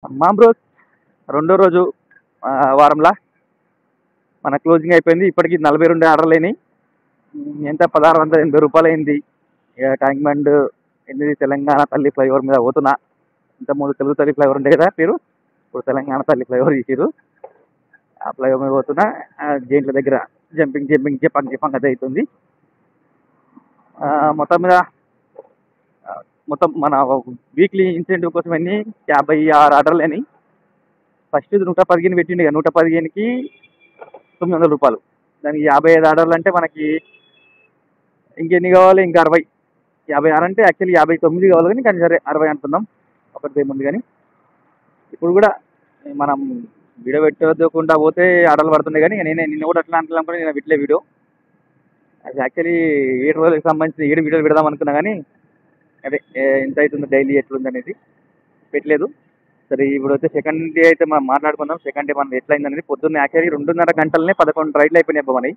మా బ్రో రెండో రోజు వారంలా మన క్లోజింగ్ అయిపోయింది. ఇప్పటికి 42 ఆర్డర్లు అయినాయి. ఎంత 1680 రూపాయలు అయింది. ట్యాంక్ బండ్ 8 తెలంగాణ తల్లి ఫ్లైఓవర్ మీద పోతున్నా. ఇంతకుముందు తెలుగు తల్లి ఫ్లైఓవర్ ఉండే కదా పేరు, ఇప్పుడు తెలంగాణ తల్లి ఫ్లైఓవర్ చేసిరు. ఆ ఫ్లైఓవర్ మీద పోతున్నా. జైంట్ల దగ్గర జంపింగ్ జంపింగ్ అది అవుతుంది. మొత్తం మీద మొత్తం మన వీక్లీ ఇన్సెంటివ్ కోసం అన్ని 56 ఆర్డర్లు అని. ఫస్ట్ 115 పెట్టిండు. 115కి 900 రూపాయలు. దానికి 55 ఆర్డర్లు అంటే మనకి ఇంకెన్ని కావాలి? ఇంకా 60. 56 అంటే యాక్చువల్లీ 59 కావాలి, కానీ సరే 60 అనుకుందాం, ఒకటి ముందు. కానీ ఇప్పుడు కూడా మనం వీడియో పెట్టకుండా పోతే ఆర్డర్లు పడుతుండే, కానీ నిన్న కూడా అట్లా అనుకుని నేను పెట్టలే వీడియో. అది యాక్చువల్లీ 7 రోజులకు సంబంధించిన 7 వీడియోలు పెడదాం అనుకున్నా, కానీ అదే ఎంత అవుతుందో డైలీ ఎట్లుంది అనేది పెట్టలేదు. సరే ఇప్పుడు అయితే సెకండ్ డే అయితే మనం మాట్లాడుకుందాం. సెకండ్ డే మనం ఎట్లయింది అనేది. పొద్దున్న యాక్చువల్లీ 2:30 గంటలనే 11 రైడ్లు అయిపోయినాయి మనవి.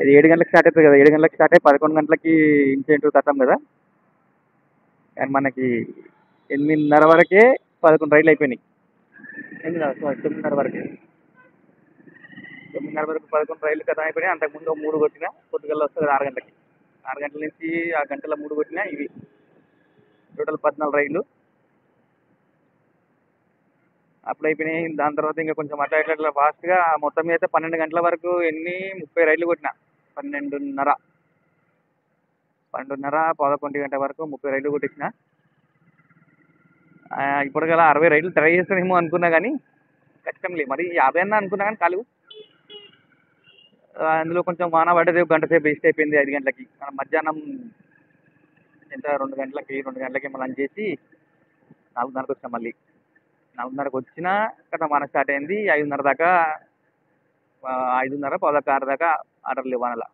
ఇది 7 గంటలకు స్టార్ట్ అవుతుంది కదా, 7 గంటలకు స్టార్ట్ అయ్యి 11 గంటలకి ఇన్సెంటివ్ కట్టాం కదా. కానీ మనకి 8:30 వరకే 11 రైడ్లు అయిపోయినాయి. 9:30 వరకే 9:30 వరకు 11 రైళ్లు కథ అయిపోయినాయి. అంతకుముందు 3 కొట్టినా, పొద్దుగల్లా వస్తుంది 6 గంటలకి. 6 గంటల నుంచి ఆ గంటల 3 కొట్టినా. ఇవి టోటల్ 14 రైళ్లు అప్పుడు అయిపోయినాయి. దాని తర్వాత ఇంకా కొంచెం అట్లా ఇట్లా ఫాస్ట్గా మొత్తం మీద 12 గంటల వరకు 30 రైళ్లు కొట్టినా. 12:30 11 గంటల వరకు 30 రైళ్లు కొట్టించిన. ఇప్పుడు గల 60 రైళ్లు ట్రై చేస్తానేమో అనుకున్నా, కానీ కష్టం లేదు. మరి 50 అన్నా అనుకున్నా, కానీ కాలు అందులో కొంచెం వాన పడ్డది. ఒక గంట సేపు వేస్ట్ అయిపోయింది. 5 గంటలకి మనం మధ్యాహ్నం ఎంత 2 గంటలకి లంచ్ చేసి 4:30కి వచ్చాం. మళ్ళీ 4:30కి వచ్చినా కదా వాన స్టార్ట్ అయింది. 5:30 దాకా 5:30 6 దాకా ఆర్డర్ లేవు వానల.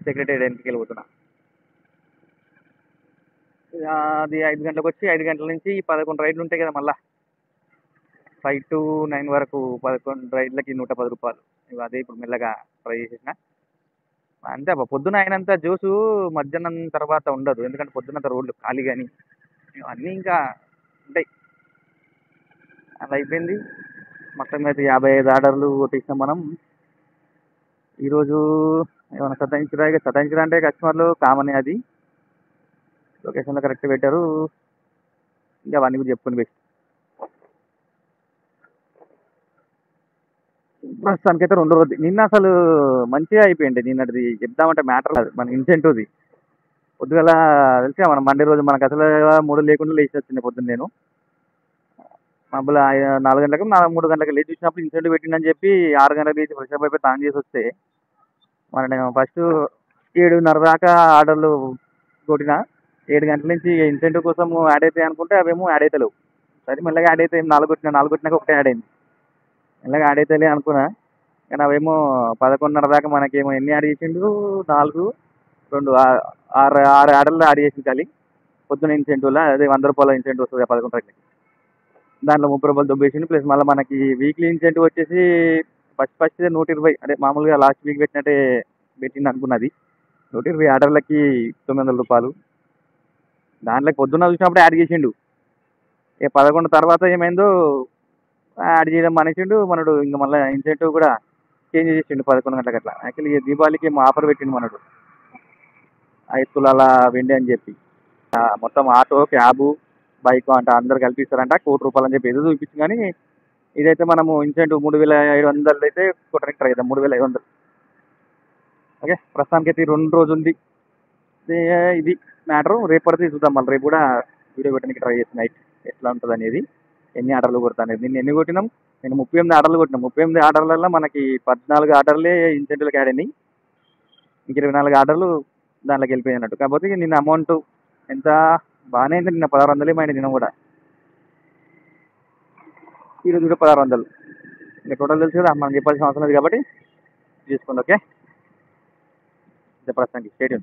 సెక్రటరీ వెనక్కి వెళ్ళిపోతున్నా. అది 5 గంటలకు వచ్చి 5 గంటల నుంచి 11 రైడ్లు ఉంటాయి కదా, మళ్ళీ 5 to 9 వరకు 11 రైడ్లకి 110 రూపాయలు. అదే ఇప్పుడు మెల్లగా ట్రై చేసేసిన. అంతే అబ్బా, పొద్దున అయినంత జ్యూసు మధ్యాహ్నం తర్వాత ఉండదు. ఎందుకంటే పొద్దున్నంత రోడ్లు ఖాళీ, కానీ అన్నీ ఇంకా ఉంటాయి. అలా అయిపోయింది. మొత్తం మీద 55 ఆర్డర్లు కొట్టేసినాం మనం ఈరోజు. ఏమైనా సతాయించరా అంటే కస్టమర్లు కామనే, అది లొకేషన్లో కరెక్ట్ పెట్టారు. ఇంకా అవన్నీ కూడా చెప్పుకొని బెస్ట్. ప్రస్తుతానికైతే 2 రోజు. నిన్న అసలు మంచిగా అయిపోయింది. నిన్నటిది చెప్దామంటే మ్యాటర్ లేదు, మన ఇన్సెంటివ్ది. పొద్దుగల తెలిసి మన మండే రోజు మనకు అసలు 3 లేకుండా లేచి వచ్చింది పొద్దున్న. నేను మబ్బుల 4 గంటలకు 3 గంటలకు లేచి చూసినప్పుడు ఇన్సెంటివ్ పెట్టిందని చెప్పి 6 గంటలకు లేచి ఫ్రెష్ అప్ అయిపోయి తాను చేసి వస్తే, మన నేను ఫస్ట్ 7:30 దాకా ఆర్డర్లు కొట్టిన. 7 గంటల నుంచి ఇన్సెంటివ్ కోసం యాడ్ అవుతాయి అనుకుంటే అవేమో యాడ్ అవుతలేవు. సరే మెల్లగా యాడ్ అవుతాయి. 4 కొట్టినాక ఒకటే యాడ్ అయింది. మెల్లగా యాడ్ అవుతాయి అనుకున్నా, కానీ అవేమో 11:30 దాకా మనకేమో ఎన్ని యాడ్ చేసిండు? 4, 2, 6 ఆర్డర్లు యాడ్ చేసింది ఖాళీ పొద్దున్న ఇన్సెంటివ్లో. అదే 100 రూపాయల ఇన్సెంటివ్ వస్తుంది 11 గంటలకి. దాంట్లో 30 రూపాయలు దొబ్బేసిండు. ప్లస్ మళ్ళీ మనకి వీక్లీ ఇన్సెంటివ్ వచ్చేసి ఫస్ట్ 120, అదే మామూలుగా లాస్ట్ వీక్ పెట్టినట్టే పెట్టింది అనుకున్నది. 120 ఆర్డర్లకి 900 రూపాయలు. దాంట్లోకి పొద్దున్న చూసినప్పుడు యాడ్ చేసిండు. 11 తర్వాత ఏమైందో యాడ్ చేయడం మానేసిండు మనడు. ఇంకా మళ్ళీ ఇన్సెంటివ్ కూడా చేంజ్ చేసిండు 11 గంటలకు అట్లా. యాక్చువల్లీ దీపావళికి ఏమో ఆఫర్ పెట్టిండు మనడు, 5 తులాల వెండి అని చెప్పి. మొత్తం ఆటో, క్యాబు, బైక్ అంట అందరు కల్పిస్తారంట 1 కోటి రూపాయలు అని చెప్పి ఏదో చూపించింది. కానీ ఇదైతే మనము ఇన్సెంటివ్ 3,500 అయితే కొట్టడానికి ట్రై చేద్దాం. 3,500. ఓకే, ప్రస్తుతానికి అయితే 2 రోజు ఉంది. ఇది మ్యాటరు. రేపు పడితే చూద్దాం. మళ్ళీ రేపు కూడా వీడియో పెట్టడానికి ట్రై చేస్తాను నైట్ ఎట్లా ఉంటుంది అనేది, ఎన్ని ఆర్డర్లు కొడతా అనేది. నిన్న ఎన్ని కొట్టినాం? నేను 38 ఆర్డర్లు కొట్టినాం. 38 ఆర్డర్లలో మనకి 14 ఆర్డర్లే ఇన్సెంటివ్లకు యాడ్ అయినాయి. ఇంక 24 ఆర్డర్లు దాంట్లోకి వెళ్ళిపోయి అన్నట్టు. కాకపోతే నిన్న అమౌంట్ ఎంత బాగానే అయింది. నిన్న 1600 ఏమైంది నిన్న కూడా. ఈరోజు కూడా 1600. ఇంకా టోటల్ తెలుసు కదా, మనం చెప్పాల్సిన అవసరం లేదు కాబట్టి చూసుకోండి. ఓకే, ప్రస్తుతానికి స్టేట్